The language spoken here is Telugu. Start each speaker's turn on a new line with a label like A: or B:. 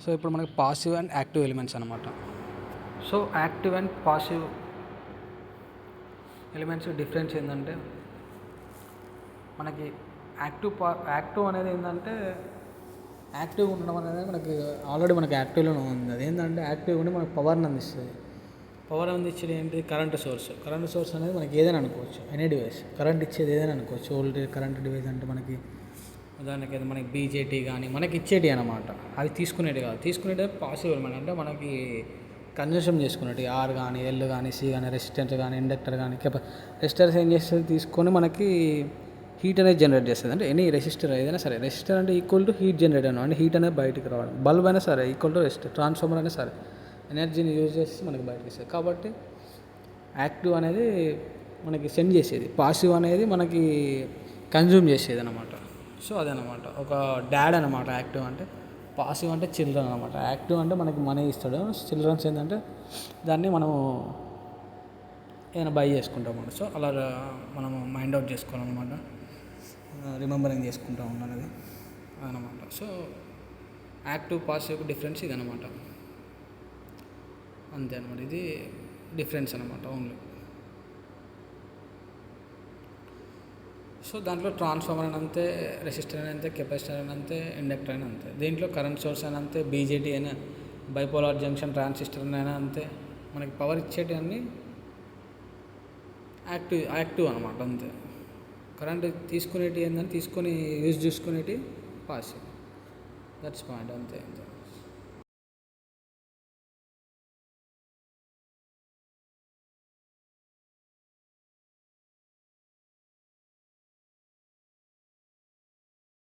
A: సో ఇప్పుడు మనకి పాసివ్ అండ్ యాక్టివ్ ఎలిమెంట్స్ అనమాట. So active and passive elements difference ఏంటంటే, మనకి యాక్టివ్ అనేది ఏంటంటే, యాక్టివ్ ఉండడం అనేది మనకి ఆల్రెడీ మనకి యాక్టివ్లోనే ఉంది. అది ఏంటంటే యాక్టివ్ ఉండి మనకు పవర్ని అందిస్తుంది. పవర్ అందించేది ఏంటి? కరెంట్ సోర్స్ అనేది మనకి ఏదైనా అనుకోవచ్చు, ఎనీ డివైస్. కరెంట్ ఇచ్చేది ఏదైనా అనుకోవచ్చు. ఓల్టేజ్ కరెంట్ డివైస్ అంటే మనకి ఉదాహరణకి మనకి బీజేటీ కానీ మనకి ఇచ్చేటి అనమాట. అవి తీసుకునేవి కాదు. తీసుకునేది పాసివ్ ఎలిమెంట్ అంటే మనకి కన్జంప్షన్ చేసుకునేవి. ఆర్ కానీ, ఎల్ కానీ, సి కానీ, రెసిస్టెన్స్ కానీ, ఇండక్టర్ కానీ, రెసిస్టర్స్ ఏం చేస్తుంది? తీసుకొని మనకి హీట్ అనేది జనరేట్ చేస్తుంది. అంటే ఎనీ రెసిస్టర్ ఏదైనా సరే, రెసిస్టర్ అంటే ఈక్వల్ టు హీట్ జనరేట్ అన్న, అంటే హీట్ అనేది బయటకు రావడం. బల్బ్ అయినా సరే ఈక్వల్ టు రెసిస్టర్. ట్రాన్స్ఫార్మర్ అయినా సరే ఎనర్జీని యూజ్ చేసి మనకి బయటకు ఇస్తుంది. కాబట్టి యాక్టివ్ అనేది మనకి సెండ్ చేసేది, పాసివ్ అనేది మనకి కన్జ్యూమ్ చేసేది అనమాట. సో అదనమాట ఒక డాడ్ అనమాట యాక్టివ్ అంటే. పాసివ్ అంటే చిల్డ్రన్ అనమాట. యాక్టివ్ అంటే మనకి మనీ ఇస్తాడు. చిల్డ్రన్స్ ఏంటంటే దాన్ని మనము ఏదైనా బై చేసుకుంటాం అన్నమాట. సో అలా మనము మైండ్ అవుట్ చేసుకోవాలన్నమాట, రిమెంబరింగ్ చేసుకుంటూ ఉండాలి అదనమాట. సో యాక్టివ్ పాసివ్ డిఫరెన్స్ ఇది అనమాట. అంతే అనమాట, ఇది డిఫరెన్స్ అనమాట ఓన్లీ. సో దాంట్లో ట్రాన్స్ఫార్మర్ అని అంతే, రెసిస్టర్ అని అంతే, కెపాసిటర్ అని అంతే, ఇండక్టర్ అని అంతే. దీంట్లో కరెంట్ సోర్స్ అని అంతే, బీజేటీ అయినా, బైపోలార్ జంక్షన్ ట్రాన్సిస్టర్ అయినా అంతే. మనకి పవర్ ఇచ్చేటి అన్నీ యాక్టివ్ అనమాట అంతే. కరెంట్ తీసుకునేటి ఏంటంటే తీసుకొని యూజ్ చేసుకునేటి పాసివ్. దట్స్ పాయింట్ అంతే.